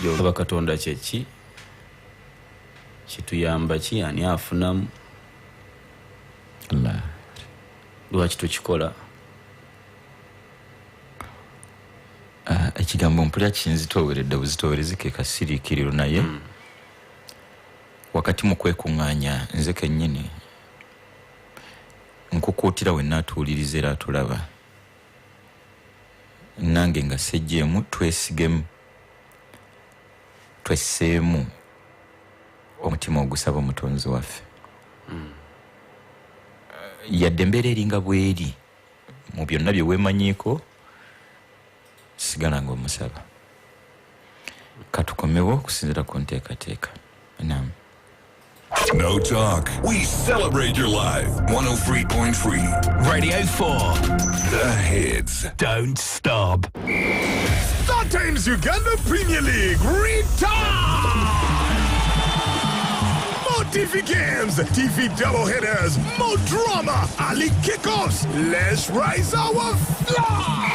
Yoba Katonda kyeki kituyamba ki ani afunamu Allah lwaki tukikola ekigambo mpulira kinzitooweredde buzitoowerezike kasiriikiriro naye wakati mu kwekuŋŋaanya nze kennyini nkukuutira wenna atuwuliriza era atulaba nange nga sejjeemu twesigemu twesseemu omutima ogusaba omutonzi waffe yadde embeera eringa bweri mu byonna bye weemanyiiko sigala ng'omusaba katukomewo okusinziira ku nteekateeka naam. No talk. We celebrate your life. 103.3. Radio 4. The hits. Don't stop. StarTimes Uganda Premier League. Return! More TV games, TV double headers, more drama, early kickoffs. Let's rise our flag!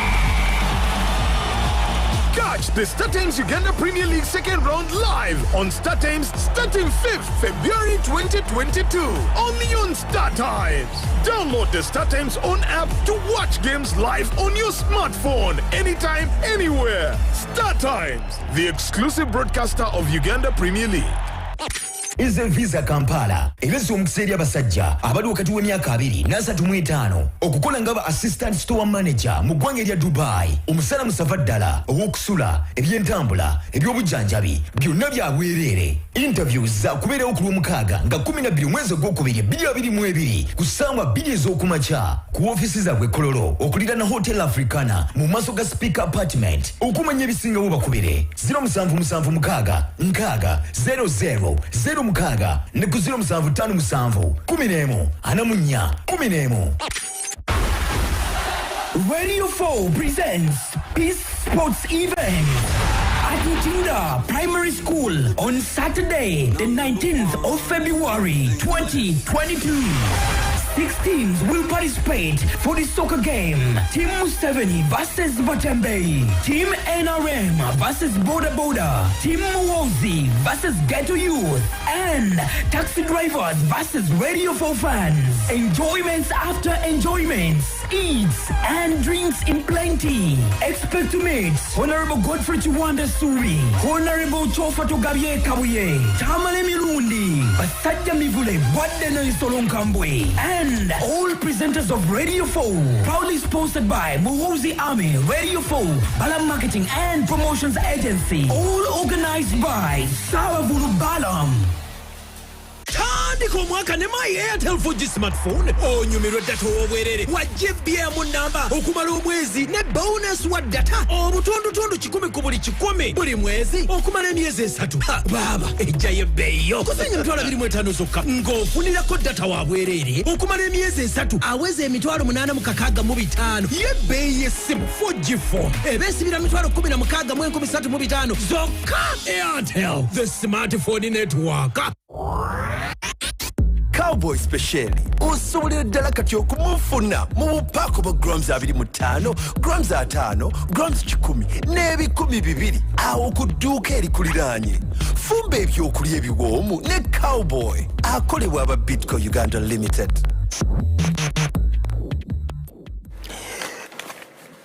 Catch the StarTimes Uganda Premier League second round live on StarTimes starting 5th February 2022. Only on StarTimes. Download the StarTimes own app to watch games live on your smartphone anytime, anywhere. StarTimes, the exclusive broadcaster of Uganda Premier League. Ize Visa Kampala ebese omukiseeri abasajja abali wakati w'emyaka 2 okukola ngaba assistant store manager mu ggwanga erya Dubai. Omusala musava ddala ow'okusula ebyentambula eby'obujjanjabi byonna bya bwereere. Interviews za kubeerawo ku Lwomukaaga nga 12 mwezi gw'okubiri 2022 ku ssaawa 2 ez'okumakya ku ofiisi zaabwe Kololo okulira na Hotel Africana mu maaso ga Speaker Apartment. Okumanya ebisingawo bakubire 0776 00 Mukaga ne ku 0757 11 anamunya 11. Radio 4 presents Peace Sports Event at Mutinda Primary School on Saturday, the 19th of February 2022. 6 teams will participate for the soccer game. Team Museveni versus Batembe. Team NRM versus Boda Boda. Team Muwozi versus Ghetto Youth. And taxi drivers versus Radio 4 fans. Enjoyments after enjoyments. Eats and drinks in plenty. Expect to meet Honorable Godfrey Chiwanda Suri, Honorable Chofa Togabye Kabuye, Tamale Mirundi, Basajja Mivule, Wadena Isolonkambwe, and all presenters of Radio 4. Proudly sponsored by Muhozi Army, Radio 4, Balam Marketing and Promotions Agency. All organized by Saravulu Balam. Tandika omwaka ne my Airtel 4G smartphone onyumirwa data obwerere wajje BM namba okumala omwezi ne bonus wa data obutondotondo 10 ku buli 10 buli mwezi okumala emyezi 3 baba ejjayo beyo kusenya emitwalo 25 zokka ng'ofunirako data wa bwerere okumala emyezi 3 aweze emitwalo 865 ye beyi y'essimu 4G phone ebesibira emitwalo 16,35 zokka. Airtel, the smartphone network. Cowboy Special osobolera ddala kati okumufuna mu bupaako bwa grams 25, grams 5, grams 10 n'ebikumi 200 awo ku dduuka erikuliraanye. Fumba ebyokulya ebiwoomu ne Cowboy akolebwa aba Bitco Uganda Limited.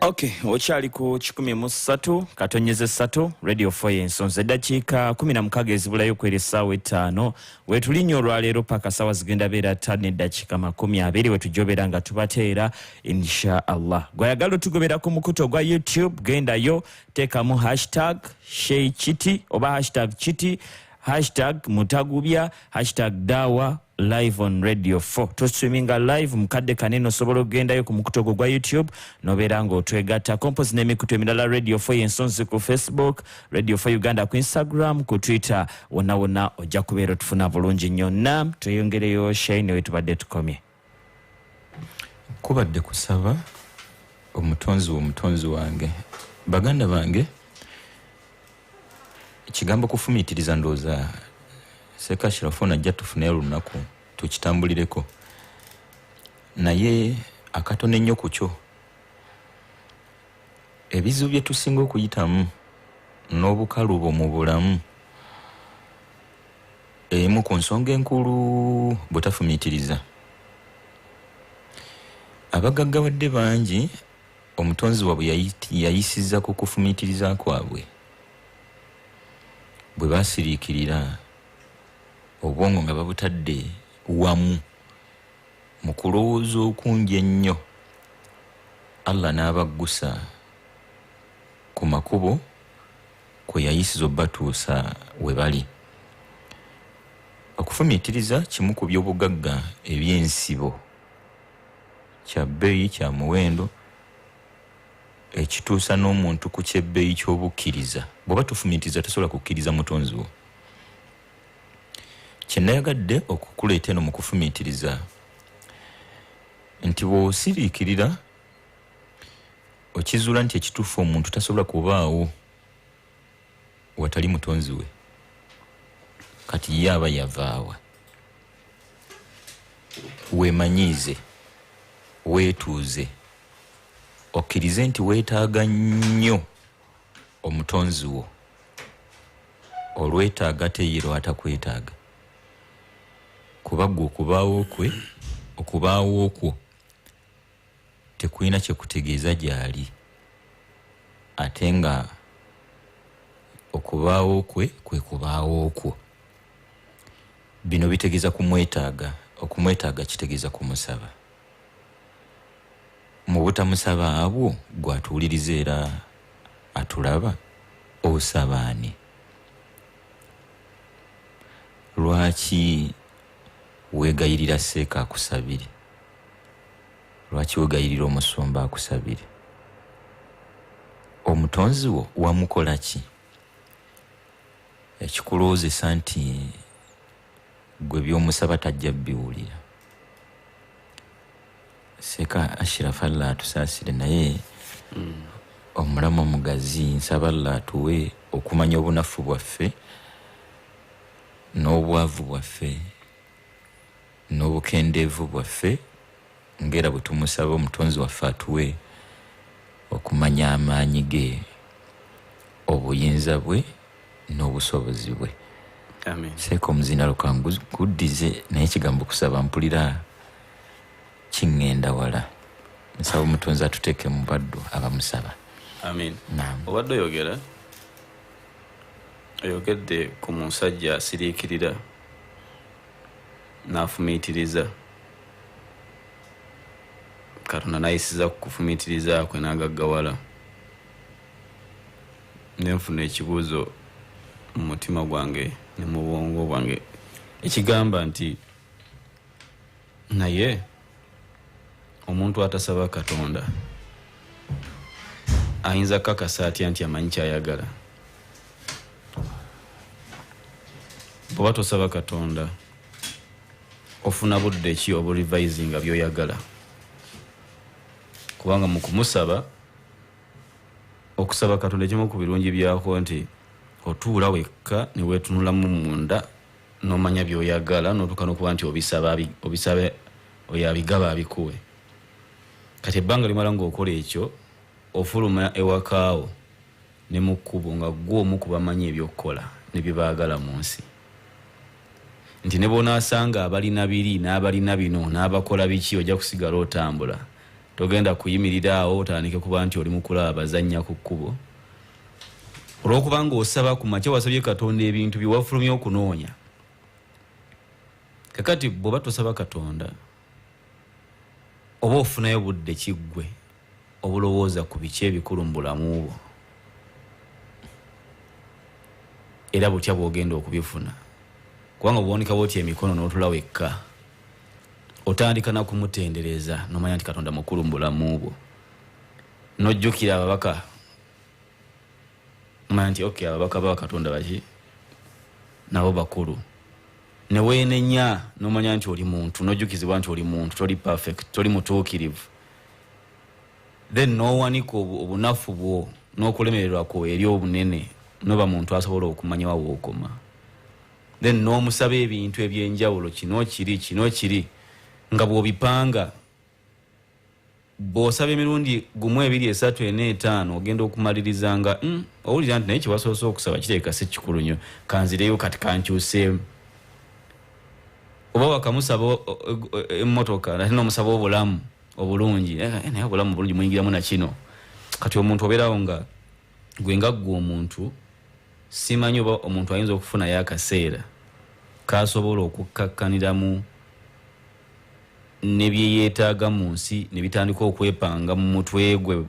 Okay, okyali ku 13 katonyeze 3 Radio 4 y'ensonza eddakiika 16 ezibulayo kweri essaawa 5 wetulinnya olwaleero paka ssaawa zigenda beera 5 eddakiika 20 wetujobera nga tubateera insha Allah. Gwayagala otugobera ku mukuto gwa YouTube gendayo teekamu hashtag #Kiti oba hashtag Kiti #Mutagubya #Dawa live on Radio 4. To streaminga live mukadde kanene osobola okugendayo ku mukuto gwa YouTube nobeera ng'otwegatta compose n'emikutu emirala Radio 4 y'ensonzi ku Facebook, Radio 4 Uganda ku Instagram, ku Twitter, wonna ojja kubeera otufuna bulungi nnyo. Nam tweyongereyo Shane wetubadde tukomye. Kubadde kusaba omutonzi wange baganda bange ekigambo kufumiitiriza ndooza Shk Ashiraf ajja tufune lunaku tukitambulireko naye akatone nnyo ku kyo ebizibu bye tusinga okuyitamu n'obukalubo mu bulamu emu ku nsonga enkulu butafumiitiriza. Abagaggawadde bangi omutonzi waabwe yayisiza ku kufumiitiriza kwabwe. Bwe basiriikirira obwongo nga babutadde wamu mu kulowooza okungi ennyo, Allah n'abaggusa ku makubo kwe yayisiza obbatuusa we bali. Okufumiitiriza kimu ku by'obugagga eby'ensibo, kya bbeeyi, kya muwendo, ekituusa n'omuntu ku kyebbeeyi ky'obukkiriza. Bw'oba tufumiitiriza tosobola kukkiriza mutonzi wo. Kye nayagadde okukuleeta eno mu kufumiitiriza nti bw'osiriikirira okizuula nti ekituufu omuntu tasobola kubaawo watali mutonzi we, kati ye aba yavaawa. Weemanyiize, weetuuze, okkirize nti weetaaga nnyo omutonzi wo, olwetaaga teyiro atakwetaaga, kuba ggwe okubaawo okwo tekulina kye kutegeeza gy'ali, ate nga okubaawo kwe kubaawo okwo. Bino bitegeeza kumwetaaga. Okumwetaaga kitegeeza kumusaba. Mu butamusaba abwo gw'atuwuliriza era atulaba, osaba ani? Lwaki weegayirira seeka akusabire? Lwaki weegayirira omusumba akusabire? Omutonzi wo wamukola ki ekikulowoozesa nti gwe by'omusaba tajja biwulira? Seeka Ashiraf Allah atusaasire, naye omulamu omugazi nsaba Allah atuwe okumanya obunafu bwaffe n'obwavu bwaffe n'obukendeevu bwaffe, ng'era bwe tumusaba omutonzi waffe atuwe okumanya amaanyi ge, obuyinza bwe n'obusobozi bwe. Amen. Seeka omuzina lukanguddize, naye ekigambo kusaba mpulira kiŋŋenda wala. Nsaba omutonzi atuteeke mu baddu abamusaba. Amen. Naam. Obadde oyogedde ku musajja asiriikirira n'afumiitiriza, Katonda n'ayisiza ku kufumiitiriza kwe n'agaggawala. Nenfuna ekibuuzo mu mutima gwange ne mu bwongo bwange ekigamba nti naye omuntu atasaba Katonda ayinza kakasa atya nti amanyi kyayagala? Bw'oba tosaba Katonda ofuna budde ki oburevisinga by'oyagala? Kubanga mu kumusaba, okusaba Katonda ekimu ku birungi byako nti otuula wekka ne weetunulamu munda n'omanya by'oyagala, n'otuuka n'okuba nti obisabe oyo abigaba abikuwe. Kati ebbanga limala ng'okola ekyo, ofuluma ewakaawo ne mu kkubo nga gwe omu ku bamanyi eby'okukola ne bye baagala mu nsi. Nti ne bw'onaasanga abalina biri n'abalina bino n'abakola biki, ojja kusigala otambula. Togenda kuyimirira awo otandike kuba nti oli mu kulaba bazannya ku kkubo. Olw'okuba ng'osaba ku makya wasabye Katonda ebintu bye wafulumye okunoonya. Kakati bw'oba tosaba Katonda, oba ofunayo budde kiggwe obulowooza ku biki ebikulu mu bulamu bwo, era butya bw'ogenda okubifuna. Kubanga bw'onika bw'otya emikono n'otula wekka, otandika na kumutendereza n'omanya nti Katonda mukulu mu bulamu bwo. N'ojjukira ababaka, n'omanya nti ababaka ba Katonda baki nabo bakulu. Ne weenenya n'omanya nti oli muntu, n'ojjukizibwa nti oli muntu, toli perfect, toli mutuukirivu. Then n'owanika obunafu bwo n'okulemererwa kwo eri obunene, n'oba muntu asobola okumanya wa wookoma. Then n'omusaba ebintu eby'enjawulo, kino kiri nga bw'obipanga bw'osaba emirundi gumu 2 3 4 5 ogenda okumalirizanga owulira nti naye kyewasoose okusaba kiteeka si kikulu nnyo kanzireyo kati kankyuseemu oba wakamusaba emmotoka ate n'omusaba obulamu obulungi naye obulamu obulungi muyingiramu na kino kati omuntu obeerawo nga gwe omuntu simanyi oba omuntu ayinza okufunayo akaseera kasobola okukkakkaniramu ne byeyeetaaga mu nsi ne bitandika okwepanga mu mutwe gwe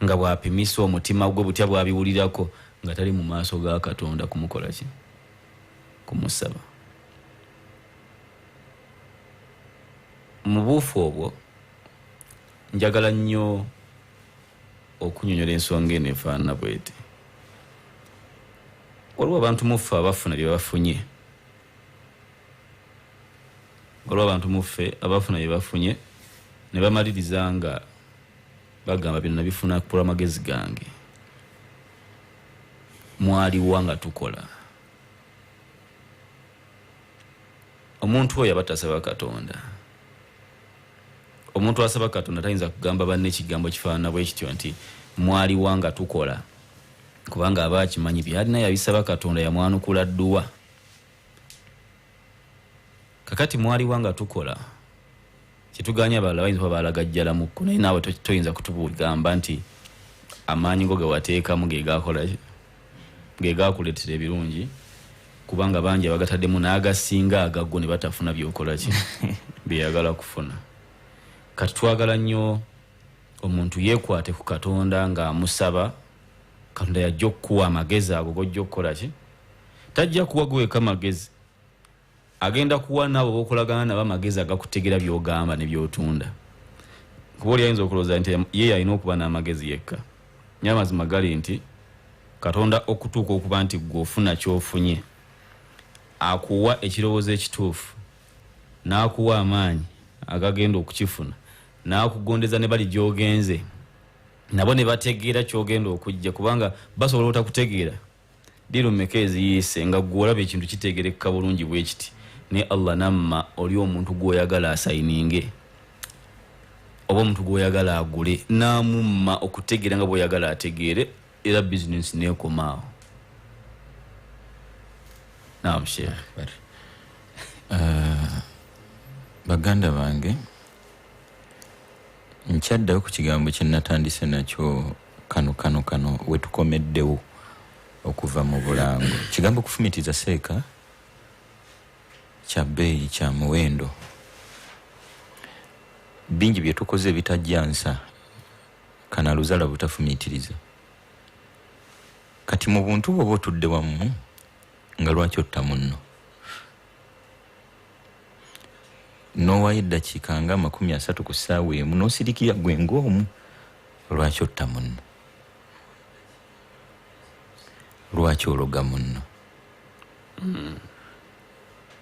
nga bw'apimisa omutima gwe butya bw'abiwulirako nga tali mu maaso ga Katonda kumukola ki kumusaba. Mu buufu obwo njagala nnyo okunyonyola ensonga eno efaanana bwete. Waliwo abantu muffe abafuna bye bafunye. Waliwo abantu muffe abafuna bye bafunye ne bamaliriza nga bagamba bino nabifuna kupula magezi gange. Mwaliwa nga tukola. Omuntu oyo abatasaba Katonda. Omuntu asaba Katonda tayinza kugamba banne ekigambo kifaanana bwe kityo nti mwaliwa nga tukola. Kubanga abakimanyi byalina yabisaba Katonda yamwanukula dduwa. Kakati mwaliwa nga tukola kituganya abalala bayinza kuba balagajjala mukko naye naawe toyinza kutugamba nti amaanyi go ge wateekamu ge gakola ge gakuleetera ebirungi kubanga bangi abagataddemu n'agasinga agaggo ne batafuna byokola ki byeyagala kufuna. Kati twagala nnyo omuntu yeekwate ku Katonda ng'amusaba Katonda yajja okuwa amagezi ago gojja okukola ki tajja kuwa gweka magezi agenda kuwa nabo bokolagana nabo amagezi agakutegera byogamba ne byotunda kuba oli ayinza okulowooza nti ye alina okuba n'amagezi yekka. Nyamazima gali nti Katonda okutuuka okuba nti gw'ofuna ky'ofunye akuwa ekirowoozo ekituufu n'akuwa amaanyi agagenda okukifuna n'akugondeza ne bali gy'ogenze nabo ne bategeera ky'ogenda okujja kubanga basobola otakutegeera diro mmeka eziyiise nga gw'olaba ekintu kitegerekeka bulungi bwe kiti ne Allah namma oli omuntu gw'oyagala asayininge oba omuntu gw'oyagala agule n'amumma okutegeera nga bw'oyagala ategeere era bizinesi neekomaawo. Naam Sheikh. Baganda bange nkyaddayo ku kigambo kye natandise nakyo kano wetukomeddewo okuva mu bulango. Kigambo kufumitiza seeka kya bbeeyi kya muwendo. Bingi bye tukoze bitajjansa kana luzala butafumitiriza. Kati mu buntu bwoba otudde wamu nga lwaki otta munno nowayo eddakiika nga 30 ku ssaawa emu n'osirikira gwe ng'omu lwaki otta munno lwaki ologa munno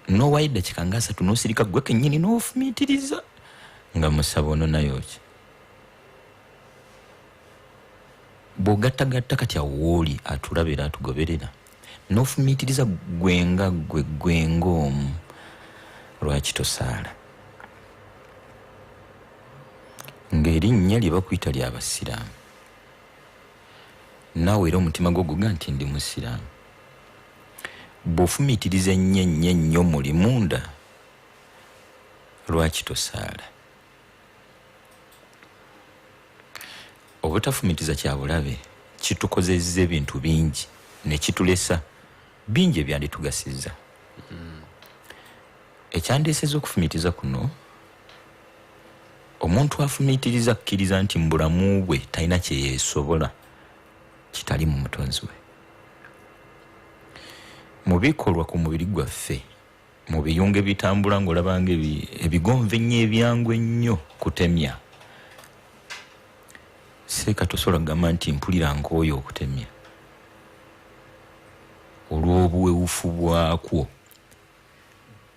nowayo eddakiika nga 3 n'osirika gwe kennyini n'ofumiitiriza nga musaba ono nayo ki bw'ogattagatta kati awo wooli atulabira atugoberera n'ofumiitiriza gwenga gwengaomu lwaki tosaala ng'erinnya lye bakuyita ly'abasiraamu naawe era omutima gwo guga nti ndi musiraamu bw'ofumiitiriza ennyo muli munda lwaki tosaala. Obutafumiitiza kya bulabe kitukozezza ebintu bingi ne kitulesa bingi ebyanditugasizza. Ekyandeeseza okufumiitiza kuno omuntu afumiitiriza akkiriza nti mu bulamu bwe talina kye yeesobola kitali mu mutonzi we. Mu bikolwa ku mubiri gwaffe mu biyunge bitambula ng'olabanga ebigonve ennyo ebyangu ennyo kutemya seeka tosobola kugamba nti mpulira nkooyo okutemya olw'obuwewufu bwakwo.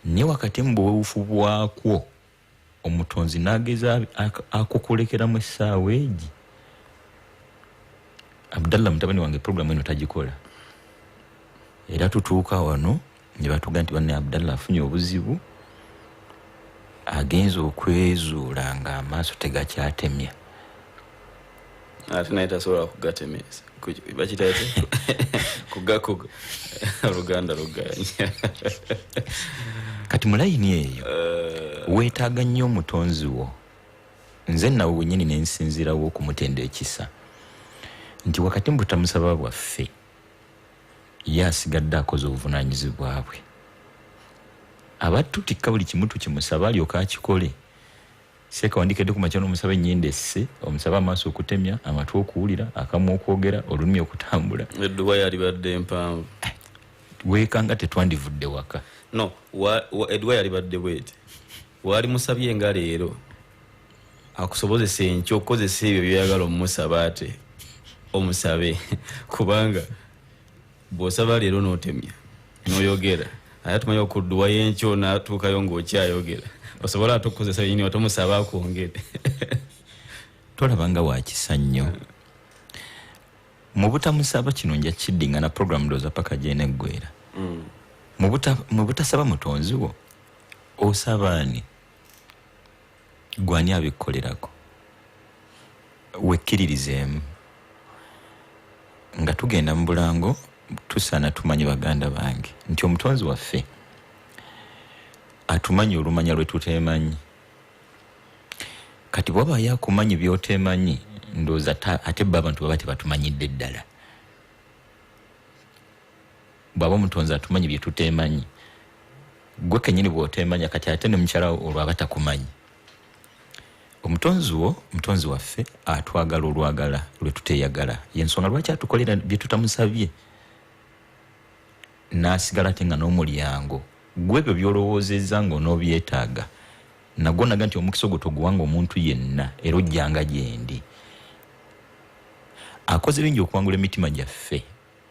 Ne wakati mu buwewufu bwakwo omutonzi n'ageza akukulekeramu essaawa egi. Abdallah mutabani wange programu eno tagikola era tutuuka wano ne batuga nti banne Abdallah afunye obuzibu agenza okwezuula nga amaaso tegakyatemya ate naye tasobola kugatemesa bakitayite kugakuga oluganda luganya kati mu layini eyo weetaaga nnyo omutonzi wo nze nawe wennyini nensinzirawo okumutenda ekisa nti wakati mbutamusaba bwaffe ye asigadde akoze obuvunaanyizibwa bwe abatutikka buli kimu tukimusaba alyoka akikole seeka wandikedde ku makya n'omusaba ennyinda esse omusaba amaaso okutemya amatu okuwulira akamu okwogera olulimi okutambula edduwa yalibadde empanvu weekanga tetwandivudde waka no edduwa yalibadde bweti wali musabye nga leero akusobozesa enkya okukozesa ebyo byoyagala omumusaba ate omusabe kubanga bw'osaba leero n'otemya n'oyogera ate tumanyi okudduwa y'enkyo n'atuukayo ng'okyayogera osobola ate okukozesa yini otomusaba akwongere tolabanga wakisa nnyo mu butamusaba kino nja kiddinga na program ndooza paka gyeneggwera mu butasaba mutonzi wo osaba ani gwani abikkolerako wekkiririzeemu nga tugenda mu bulango tusaana tumanyi baganda bange nti omutonzi waffe atumanyi olumanya lwe tuteemanyi kati bwaba yakumanyi byoteemanyi ndooza ate bba abantu baba tebatumanyidde ddala bwaba omutonzi atumanyi bye tuteemanyi gwe kennyini bw'oteemanya kati ate ne mukyala olwo aba takumanyi omutonzi waffe atwagala olwagala lwe tuteeyagala yensonga lwaki atukolera bye tutamusabye n'asigala ate nga n'omulyango gwe ebyo by'olowoozezza ng'onoobyetaaga nagwo naga nti omukisa ogwo toguwanga omuntu yenna era ojjanga gyendi akoze bingi okuwangula emitima gyaffe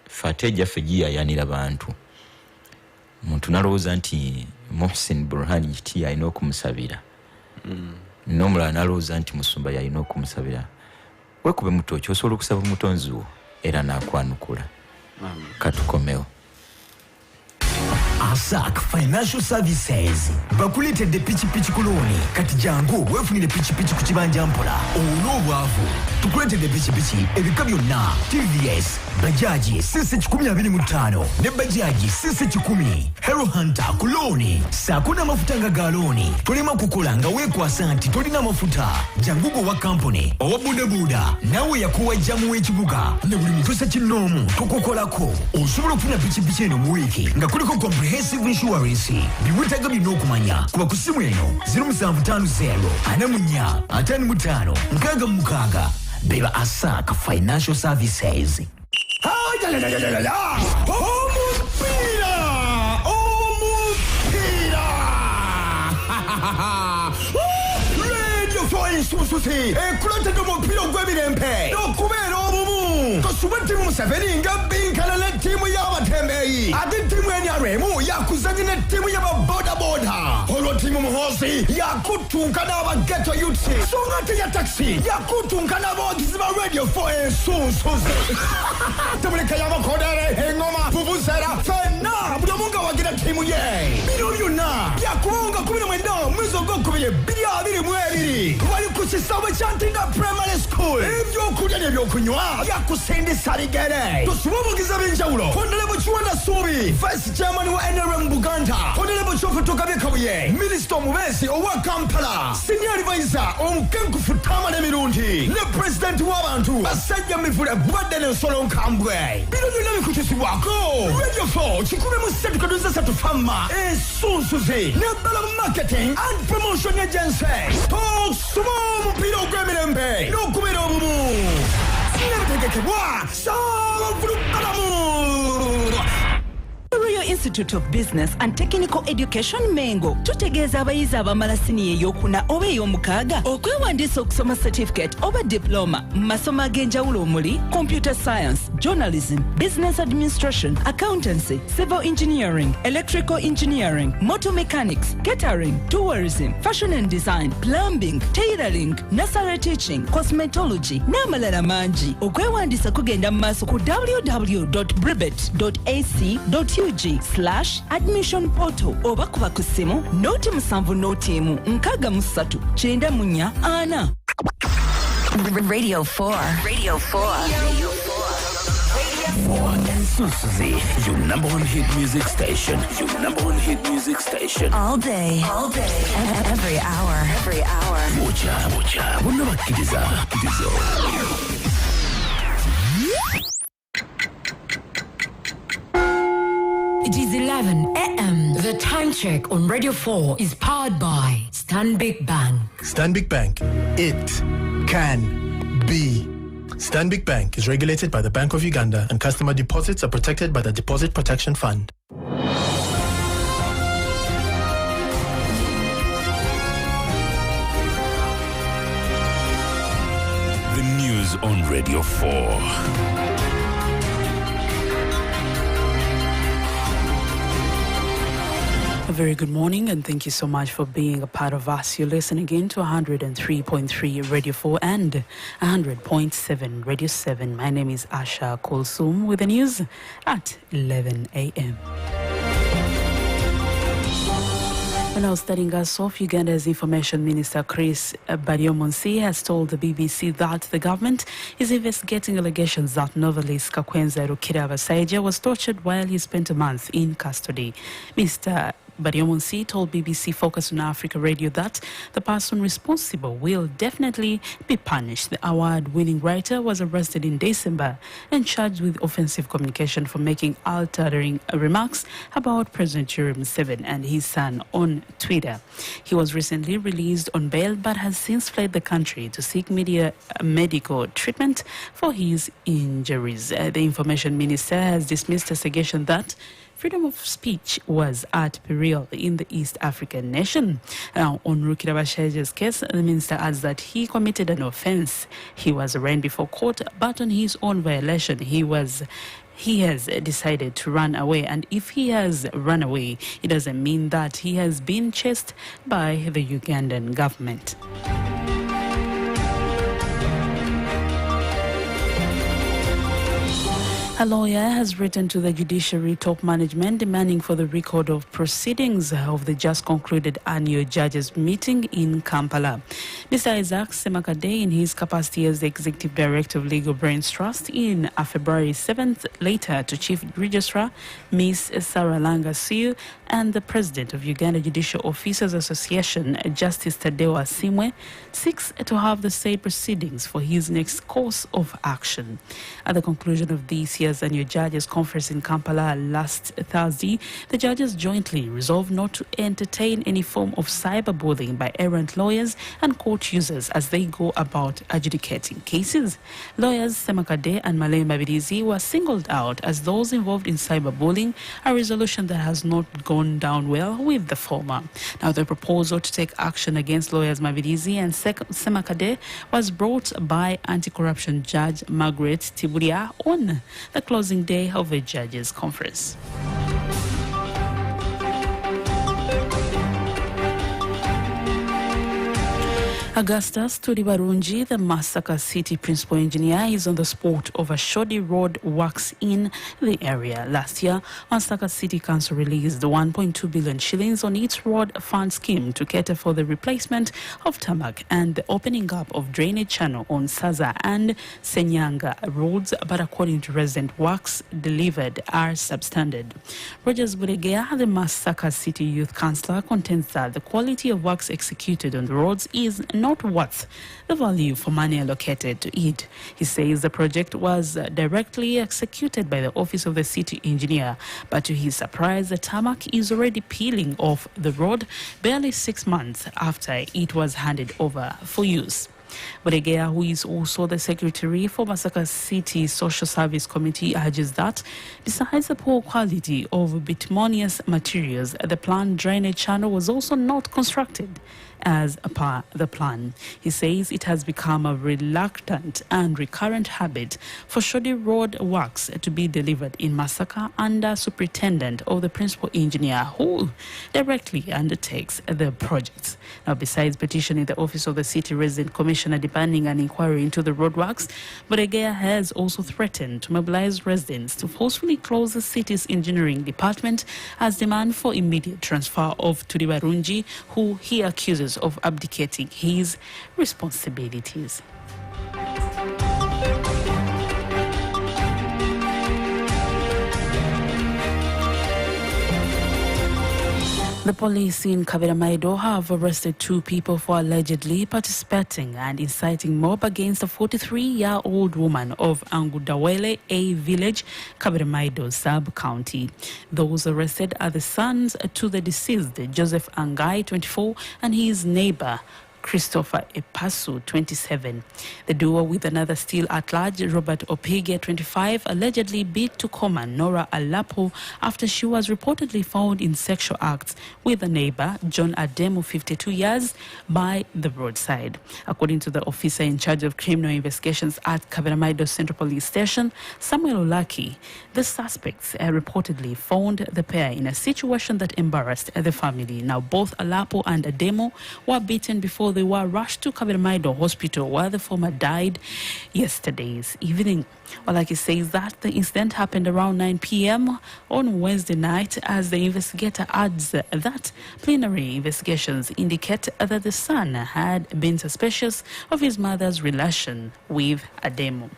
ffe ate gyaffe giyayanira bantu muntu nalowooza nti Muhsin Burhan Kiti alina okumusabira n'omulala nalowooza nti musumba yalina okumusabira wekube mutoki osobola okusaba omutonzi wo era n'akwanukula katukomewo Shk Financial Services bakuleetedde pichipichi kuloni kati jangu weefunire pichipichi ku kibanja mpola olw'obwavu tukuleetedde pichipichi ebika byonna TVS bajaji sisi 125 ne bajaji sisi 10 Hero Hunter kuloni sakuna mafuta nga galoni tulima kukola nga weekwasa nti tolina mafuta jangugo wa company owa budabuda nawe yakuwa jamu w'ekibuga ne buli mutuusa kinoomu tukukolako osobola okufuna pichipichi eno mu wiiki nga kuliko comprehensive insurance biwetaga byonna okumanya kuba ku simu eno 0750 beba Shk Financial Services. Radio Foreign Sususi ekulete omupira ogw'emirembe n'okubeera obumu tosubete mu Museveni nga binkana ne ttiimu y'abatembeeyi ate ttiimu NRM yakuzanya ne ttiimu y'ababodaboda olwo ttiimu muhoozi yakutunka n'abageto youths so nga teya taxi yakutunka n'abawagizi ba Radio Foreign Sususi temuleka y'abakodere engoma vuvuzera fenna buli omu nga wagira ttiimu ye bino byonna yakubanga 19 mwezi ogwokubiri 2022 wali ku kisaawe kya Ntinda Primary School ebyokulya n'ebyokunywa yakusindisa ligere tosuba obugizi b'enjawulo Honorable Kiwanda Suubi Vice Chairman wa NRM Buganda Honorable Chofu Togabye Kabuye Minister Omubesi owa Kampala Senior Advisor omukenkufu Tama n'emirundi ne President w'abantu basajja mivule bwadde n'ensolo nkambwe bino byonna bikutusibwako Radio 4 103 Fama Esunsuzi ne Bella Marketing and Promotion Agency tosuba omupira ogw'emirembe n'okubeera obumu The Royal Institute of Business and Technical Education Mengo tutegeeza abayizi abamala siniya ey'okuna oba ey'omukaaga okwewandiisa okusoma certificate oba diploma mu masomo ag'enjawulo omuli computer science, journalism, business administration, accountancy, civil engineering, electrical engineering, motor mechanics, catering, tourism, fashion and design, plumbing, tailoring, nursery teaching, cosmetology n'amalala mangi. Okwewandiisa kugenda mu maaso ku www.bribet.ac.ug www.uganda.org/admission portal oba kuba ku ssimu noti 7 Radio 4. Radio 4. And Susie, your number one hit music station. Your number one hit music station. All day. Every hour. Mucha. Kitiza. It is 11 a.m. The time check on Radio 4 is powered by Stanbic Bank. Stanbic Bank. It can be. Stanbic Bank is regulated by the Bank of Uganda, and customer deposits are protected by the Deposit Protection Fund. The news on Radio 4. A very good morning, and thank you so much for being a part of us. You're listening again to 103.3 Radio 4 and 100.7 Radio 7. My name is Asha Kulsum with the news at 11 a.m. And now starting us off, Uganda's Information Minister Chris Baryomunsi has told the BBC that the government is investigating allegations that novelist Kakwenza Rukira Basaija was tortured while he spent a month in custody. Mr. Baryomunsi told BBC Focus on Africa Radio that the person responsible will definitely be punished. The award-winning writer was arrested in December and charged with offensive communication for making altering remarks about President Yoweri Museveni and his son on Twitter. He was recently released on bail but has since fled the country to seek medical treatment for his injuries. The Information Minister has dismissed a suggestion that freedom of speech was at peril in the East African nation. Now, on Rukira Bashaija's case, the minister adds that he committed an offense. He was arraigned before court, but on his own violation, he has decided to run away. And if he has run away, it doesn't mean that he has been chased by the Ugandan government. A lawyer has written to the judiciary top management demanding for the record of proceedings of the just concluded annual judges meeting in Kampala. Mr. Isaac Semakade, in his capacity as the Executive Director of Legal Brains Trust, in a February 7th letter to Chief Registrar Ms. Sarah Langasiu and the President of Uganda Judicial Officers Association, Justice Tadewa Simwe, seeks to have the said proceedings for his next course of action. At the conclusion of this year's annual judges conference in Kampala last Thursday, the judges jointly resolved not to entertain any form of cyberbullying by errant lawyers and court users as they go about adjudicating cases. Lawyers Semakade and Malemba Birizi were singled out as those involved in cyberbullying, a resolution that has not gone down well with the former. Now, the proposal to take action against lawyers Mabirizi and Semakade was brought by anti-corruption judge Margaret Tiburia on the closing day of the judges' conference. Augustus Turibarunji, the Masaka City Principal Engineer, is on the spot of a shoddy road works in the area. Last year, Masaka City Council released 1.2 billion shillings on its road fund scheme to cater for the replacement of tarmac and the opening up of drainage channel on Saza and Senyanga roads, but according to resident, works delivered are substandard. Rogers Buregea, the Masaka City Youth Councillor, contends that the quality of works executed on the roads is not worth the value for money allocated to it. He says the project was directly executed by the Office of the City Engineer, but to his surprise, the tarmac is already peeling off the road barely 6 months after it was handed over for use. Buregea, who is also the secretary for Masaka City Social Service Committee, urges that besides the poor quality of bituminous materials, the planned drainage channel was also not constructed as per the plan. He says it has become a reluctant and recurrent habit for shoddy road works to be delivered in Masaka under superintendent or the principal engineer who directly undertakes the projects. Now, besides petitioning the office of the city resident commissioner demanding an inquiry into the roadworks, Bulegea has also threatened to mobilize residents to forcefully close the city's engineering department as demand for immediate transfer of Tudibarungi, who he accuses of abdicating his responsibilities. The police in Kabiramaido have arrested 2 people for allegedly participating and inciting mob against a 43-year-old woman of Angudawele A village, Kabiramaido sub-county. Those arrested are the sons to the deceased, Joseph Angai, 24, and his neighbor, Christopher Epasu, 27. The duo, with another still at large, Robert Opige, 25, allegedly beat to coma Nora Alapo after she was reportedly found in sexual acts with a neighbor, John Ademo, 52 years, by the roadside. According to the officer in charge of criminal investigations at Kabiramaido Central Police Station, Samuel Olaki, the suspects reportedly found the pair in a situation that embarrassed the family. Now, both Alapo and Ademo were beaten before they were rushed to Kabiramaido Hospital, where the former died yesterday's evening. Olaki says that the incident happened around 9 p.m. on Wednesday night, as the investigator adds that preliminary investigations indicate that the son had been suspicious of his mother's relation with Ademo.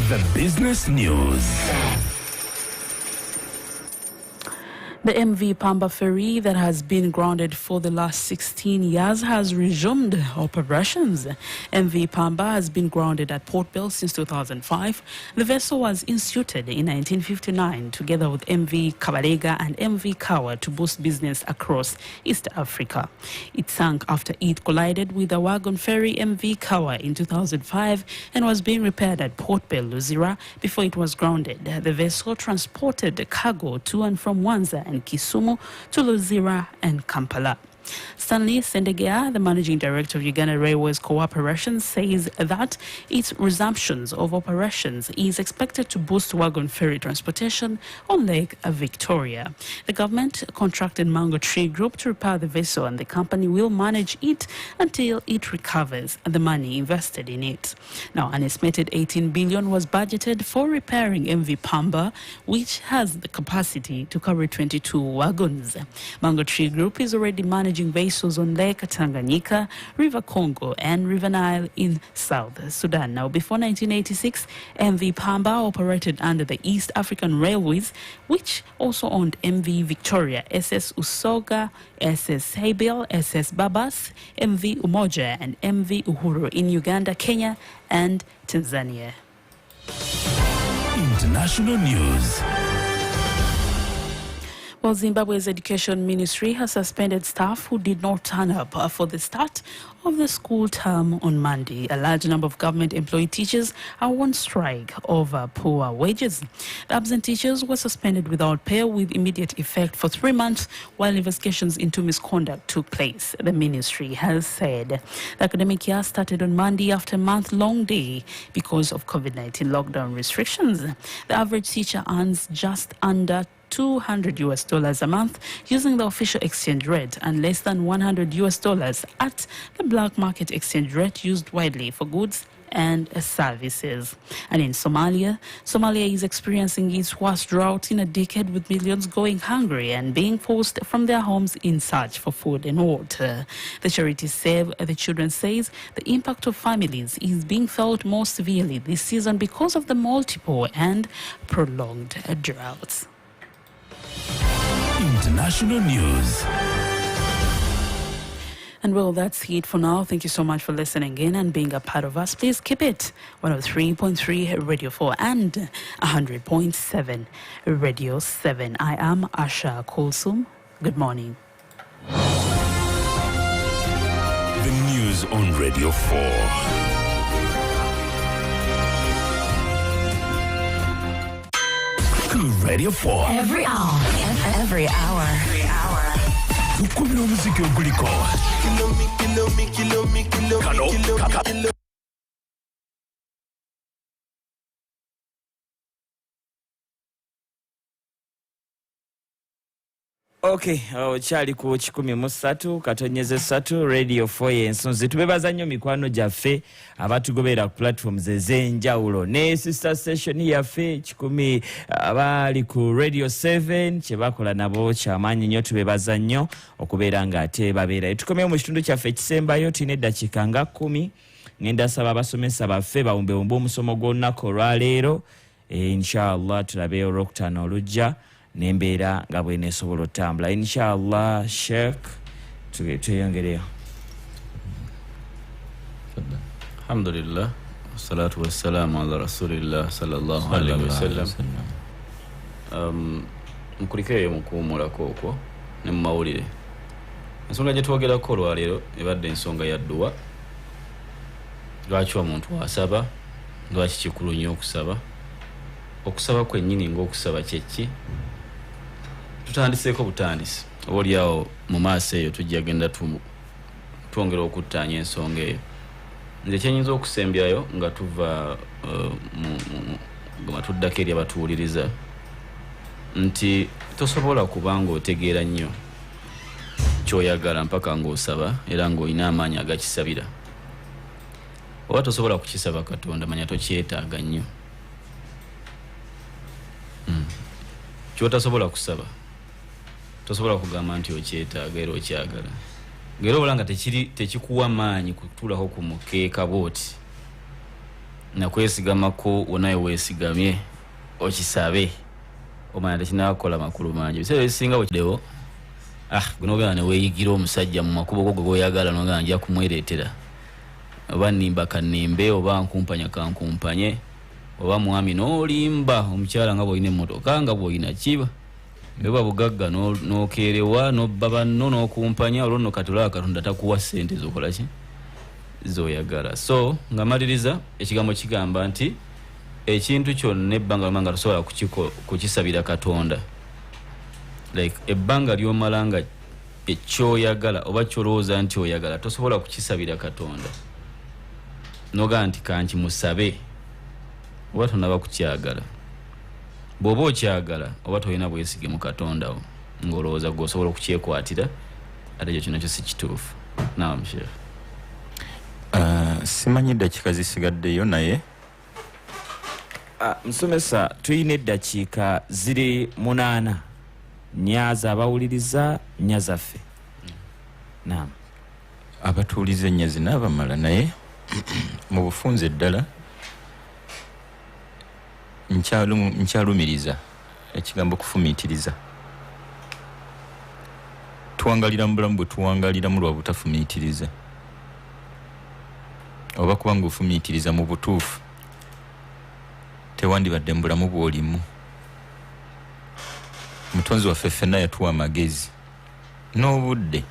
The business news. The MV Pamba ferry that has been grounded for the last 16 years has resumed operations. MV Pamba has been grounded at Port Bell since 2005. The vessel was instituted in 1959 together with MV Kabarega and MV Kawa to boost business across East Africa. It sank after it collided with a wagon ferry MV Kawa in 2005 and was being repaired at Port Bell, Luzira, before it was grounded. The vessel transported cargo to and from Mwanza and Kisumu to Luzira and Kampala. Stanley Sendegea, the managing director of Uganda Railways Cooperation, says that its resumptions of operations is expected to boost wagon ferry transportation on Lake Victoria. The government contracted Mango Tree Group to repair the vessel, and the company will manage it until it recovers the money invested in it. Now, an estimated 18 billion was budgeted for repairing MV Pamba, which has the capacity to carry 22 wagons. Mango Tree Group is already managing vessels on Lake Tanganyika, River Congo, and River Nile in South Sudan. Now, before 1986, MV Pamba operated under the East African Railways, which also owned MV Victoria, SS Usoga, SS Habil, SS Babas, MV Umoja, and MV Uhuru in Uganda, Kenya, and Tanzania. International news. Well, Zimbabwe's Education Ministry has suspended staff who did not turn up for the start of the school term on Monday. A large number of government employed teachers are on strike over poor wages. The absent teachers were suspended without pay with immediate effect for 3 months while investigations into misconduct took place, the ministry has said. The academic year started on Monday after a month-long day because of COVID-19 lockdown restrictions. The average teacher earns just under $200 a month using the official exchange rate and less than $100 at the black market exchange rate used widely for goods and services. And in Somalia is experiencing its worst drought in a decade, with millions going hungry and being forced from their homes in search for food and water. The charity Save the Children says the impact of families is being felt more severely this season because of the multiple and prolonged droughts. International news. And well, that's it for now. Thank you so much for listening in and being a part of us. Please keep it 103.3 Radio 4 and 100.7 Radio 7. I am Asha Kulsum. Good morning. The news on Radio 4. Radio 4. Every hour. Every hour. tukubira omuziki oguliko Okay, kyali ku 13 katonyeze 3 radio 4 ensonzi tubebaza nnyo mikwano gyaffe abatugobera ku platforms ez'enjawulo ne sister station yaffe 10 abali ku radio 7 kyebakola nabo kyamaanyi nnyo tubebaza nnyo okubeera nga ate babeera tukomyewo mu kitundu kyaffe ekisembayo tulina eddakiika nga 10 ngenda saba abasomesa baffe bawumbewumbe omusomo gw'olunaku olwaleero inshallah tulabe olwokutaano olujja nembeera nga bwenesobola otambula inshallah Shk tuyongereyo. Alhamdulillah wassalatu wassalamu ala rasulillah sallallahu alaihi wasallam. Nkulikeyo mukuwumulako okwo ne mu mawulire ensonga gye twogerako olwaleero ebadde ensonga ya dduwa. Lwaki omuntu asaba, lwaki kikulu nnyo okusaba, okusaba kwennyini ng'okusaba kyeki. Tutandiseeko butandisi obaoliawo mu maaso eyo tujja genda twongera okuttaanya ensonga eyo. Nze kyenyinza okusembyayo nga tuva nga tuddako eri abatuwuliriza nti tosobola kuba ng'otegeera nnyo ky'oyagala mpaka ng'osaba era ng'olina amaanyi agakisabira. Oba tosobola kukisaba Katonda manya tokyetaaga nnyo. Ky'otasobola kusaba tosobola kugamba nti okyetaaga era okyagala. Ngero obula nga tekikuwa maanyi kutuulako ku mukeeka bwoti nakwesigamako wonaye weesigamye okisabe omanya tekinakola makulu mangi. Ebiseera ebisinga bwekidewo gunogenda ne weeyigira omusajja mu makubo go goyagala nogenda nja kumwereetera oba nnimba kannimbe oba nkumpanya kankumpanye oba mwami n'olimba omukyala nga bw'olina emmotoka nga bw'olina kiba beba bugagga n'okeerewa n'obba banno n'okumpanya olwo nno katula Katonda takuwa ssente zokola ki zoyagala. So nga maliriza ekigambo kigamba nti ekintu kyonna ebbanga lyomala nga tosobola kukisabira Katonda like ebbanga lyomala nga ekyoyagala oba kyolowooza nti oyagala tosobola kukisabira Katonda noga nti kankimusabe oba tonaba kukyagala. Bw'oba okyagala oba tolina bwesige mu Katonda wo ng'olowooza gw'osobola okukyekwatira ate ekyo kyonna kyo si kituufu. Naam Sheikh. Simanyi eddakiika zisigaddeyo naye musomesa tulina eddakiika ziri 8 nyaza abawuliriza nyazaffe. Naam. abatuuliza ennya zinaabamala naye mu bufunze ddala nkyalumiriza ekigambo kufumiitiriza. Tuwangalira mu bulamu bwe tuwangaliramu lwa butafumiitiriza oba kubanga ofumiitiriza mu butuufu tewandibadde mu bulamu bw'olimu. Mutonzi waffe ffenna yatuwa amagezi n'obudde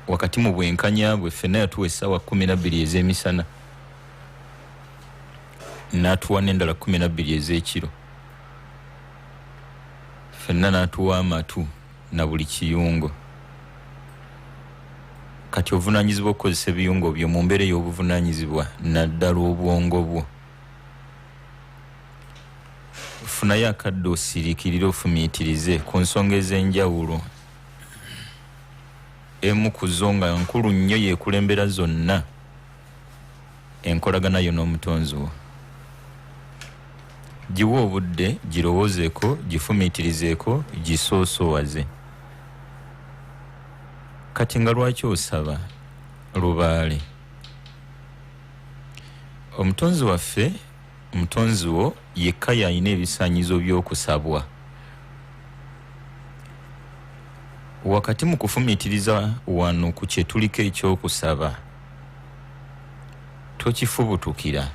wakati mu bwenkanya bwe ffenna yatuwa essaawa 12 ez'emisana n'atuwa n'endala 12 ez'ekiro. Ffenna n'atuwa amatu na buli kiyungo. Kati obuvunaanyizibwa okukozesa ebiyungo byo mu mbeera ey'obuvunaanyizibwa naddala obwongo bwo. Funayo akadde osiriikirire ofumiitirize ku nsonga ez'enjawulo. Emu ku zo nga nkulu nnyo yeekulembera zonna enkolagana yo n'omutonzi wo. Giwa obudde girowoozeeko gifumiitirizeeko gisoosowaze. Kati nga lwaki osaba lubaale? Omutonzi waffe omutonzi wo yekka y'alina ebisaanyizo by'okusabwa. Wakati mu kufumiitiriza wano ku kye tuliko ekyokusaba tokifubutukira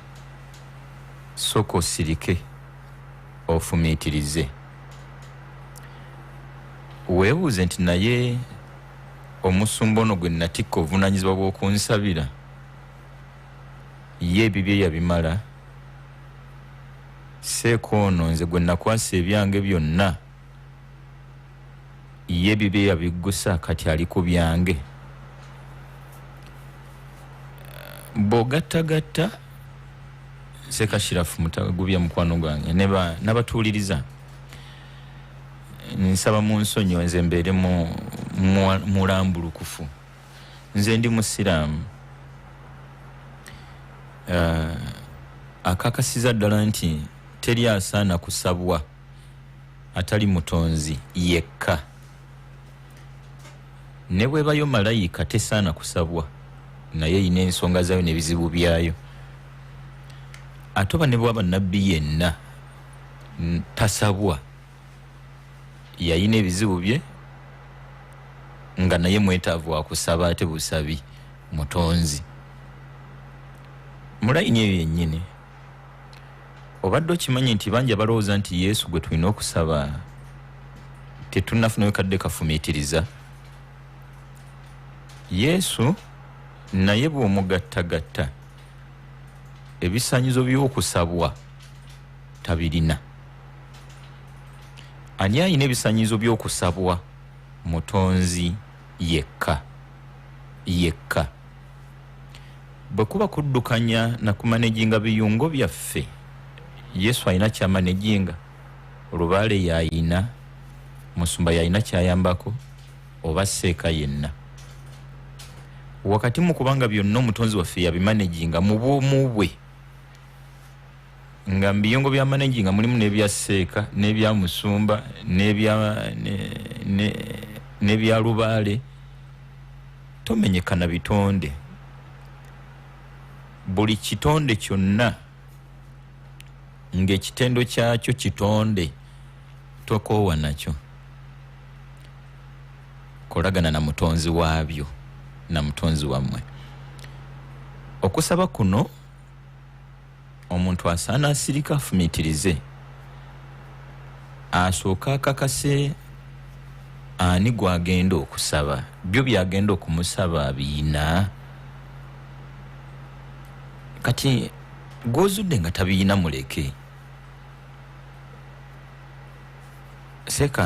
sooka osirike ofumiitirize. Weebuuze nti naye omusumba ono gwe natikka obuvunaanyizibwa bw'okunsabira ye ebibye yabimala seeko ono nze gwe nakwasa ebyange byonna ye bibe yabigusa kati ali ku byange bogattagatta Shk Ashiraf Mutagubya mukwano gwange n'abatuuliriza nsaba mu nsonyi nze mbeere mulambulukufu nze ndi musiraamu akakasiza ddala nti teri asaana kusabwa atali mutonzi yekka ne bwebayo malayika tesaana kusabwa naye yina ensonga zaayo n'ebizibu byayo ate oba ne bwaba nabbi yenna tasabwa yayina ebizibu bye nga naye mwetaavu wa kusaba ate busabi mutonzi mulayini eyo yennyini obadde okimanyi nti banja balowooza nti Yesu gwe tulina okusaba tetunnafunayo kadde kafumiitiriza Yesu naye bw'omugattagatta ebisaanyizo by'okusabwa tabirina ani ayina ebisaanyizo by'okusabwa mutonzi yekka bwe kuba kuddukanya na kumanejinga biyungo byaffe Yesu ayina kyamanejinga olubaale yayina musumba yayina kyayambako oba seeka yenna wakati mu kubanga byonna omutonzi waffe yabimanejinga mu bwomu bwe nga mbiyungo bya manejinga mulimu n'ebya seeka n'ebya musumba n'ebya lubaale tomenyekana bitonde buli kitonde kyonna ng'ekitendo kyakyo kitonde tokoowa nakyo kolagana na mutonzi waabyo na mutonzi wammwe okusaba kuno omuntu asaana asirika afumiitirize asooka akakase ani gwagenda okusaba byo byagenda okumusaba abiina kati gwozudde nga tabiina muleke Shk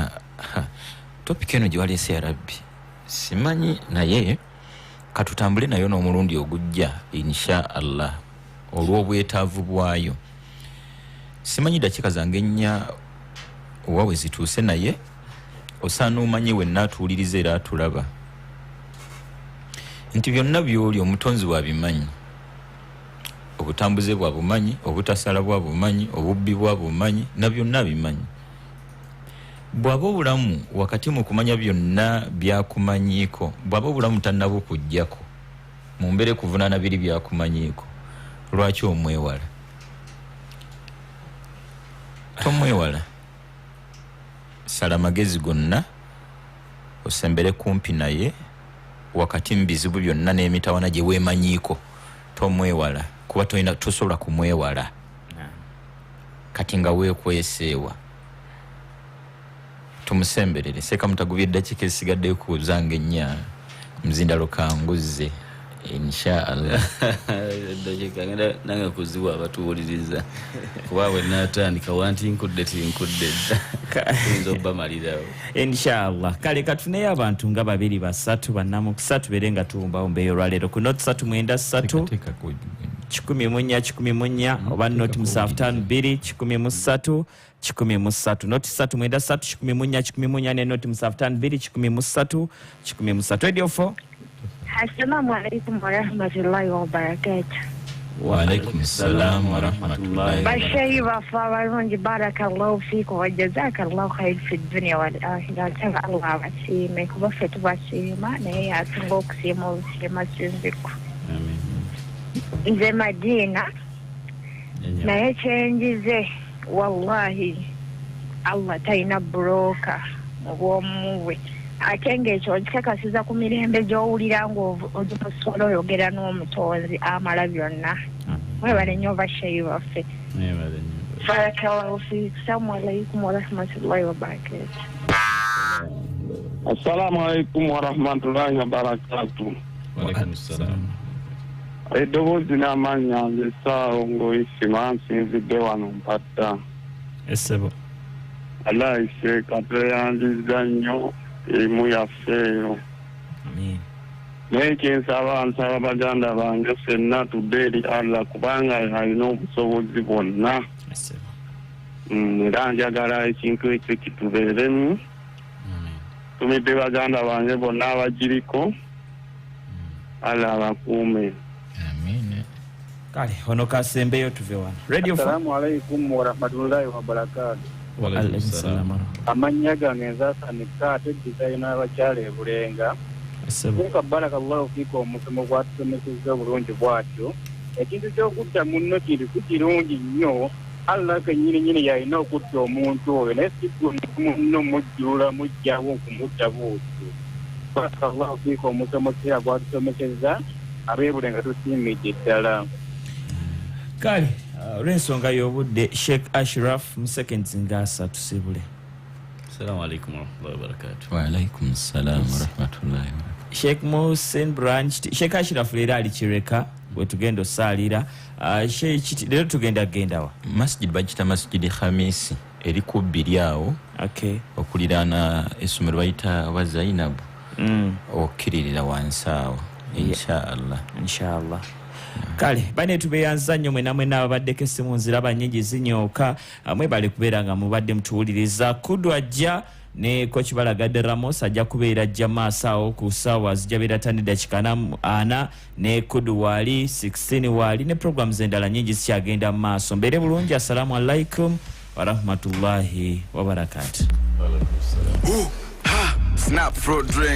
topiki eno gye waleese ya rabbi simanyi naye katutambule nayo n'omulundi ogujja insha Allah olw'obwetaavu bwayo simanyi dakiika zange nnya owawe zituuse naye osaana omanyi wenna atuwuliriza era atulaba nti byonna by'oli omutonzi bwabimanyi obutambuze bwabumanyi obutasala bwabumanyi obubbi bwabumanyi na byonna bimanyi bw'aba obulamu wakati mu kumanya byonna byakumanyiiko bw'aba obulamu tannabukuggyako mu mbere kuvunaana biri byakumanyiiko lwaki omwewala tomwewala sala magezi gonna osembere kumpi naye wakati mu bizibu byonna n'emitawana gye weemanyiiko tomwewala kuba tosobola kumwewala kati nga weekweseewa tumusemberere Shk Mutagubya eddakiika ezisigaddeyo ku zange nnya muzindalo kanguze insha Allah eddakiika nange kuziwa abatuwuliriza kuba bwe naatandika wanti nkudde tinkudde tuyinza obbamalirawo insha Allah kale katuneyo abantu nga 2 3 bannamukusa tubeere nga tuwumbawumba olwaleero ku noti 393 14 oba noti 752 13 noti 393 14 ne noti 752 13 Radio 4. Assalamu alaikum warahmatullahi wabarakatuh. Wa alaikum assalam warahmatullahi Bashayi wafa barungi barakallahu fikum wa jazakallahu khair fi dunya wal akhirah. Tanga Allah basime kuba fetu basima naye atunga okusima obusima sinziku. Amen. Nze Madina naye kyenjize wallahi Allah taina broka obwomuwe ate ng'ekyo nkikakasiza ku mirembe gy'owulira ng'ozimusobola oyogera n'omutonzi amala byonna mwebale nnyo bashayi baffe barakallahu fiik. Assalamu alaikum warahmatullahi wabarakatuh. Assalamu alaikum warahmatullahi wabarakatuh. Walaikum assalam. Eddoboozi n'amaanyi yange Ssaawo Ngoyisima nsinzidde wano mpatta. Essebo Wallahi Sheikh atuyandiza nnyo erimu yaffeeyo. Naye nsaba baganda bange ffenna tudde eri Allah kubanga alina obusobozi bwonna. Era njagala ekintu ekyo kitubeeremu. Tumidde baganda bange bonna abagiriko. Allah abakuume. Kale ono kasembeyo tuve wano. Radio Assalamu alaikum wa rahmatullahi wa barakatuh. Wa alaikum salam. Amanya gange nzasanika ate designer abakyala e Bulenga. Kuka barakallahu fiko omusomo gwatusomesezza obulungi bwatyo. Ekintu ky'okutta munno kirungi nnyo. Allah kennyini yalina okutta omuntu oyo naye si munno mujjula mujjawo okumutta buutu. Barakallahu fiko omusomo kira gwatusomesezza ab'e Bulenga tusiimidde ddala. Kale olw'ensonga y'obudde Shk Ashiraf mu seconds nga 3 tusibule. Assalamu alaikum warahmatullahi wabarakatuh. Wa alaikum salam warahmatullahi wabarakatuh. Shk Muhsin Burhan Shk Ashiraf leero ali Kireka we tugenda osaalira. Leero tugenda wa masjid bagita masjid Khamisi eri ku bbiri awo okuliraana essomero bayita wa Zainabu okkiririra wansi awo inshallah. Kale bane tubeyanza nnyo mwena ababaddeko essimu nziraba nnyingi zinyooka mwebale kubeera nga mubadde mutuwuliriza. Kudu ajja ne Coach Balagadde Ramos ajja kubeera ajja maaso awo ku ssaawa zijja beera 5:40 ne Kudu waali 16 waali ne programs endala nnyingi zikyagenda mu maaso. Mbeere bulungi. Assalamu alaikum warahmatullahi wabarakatuh. Snap fruit drink.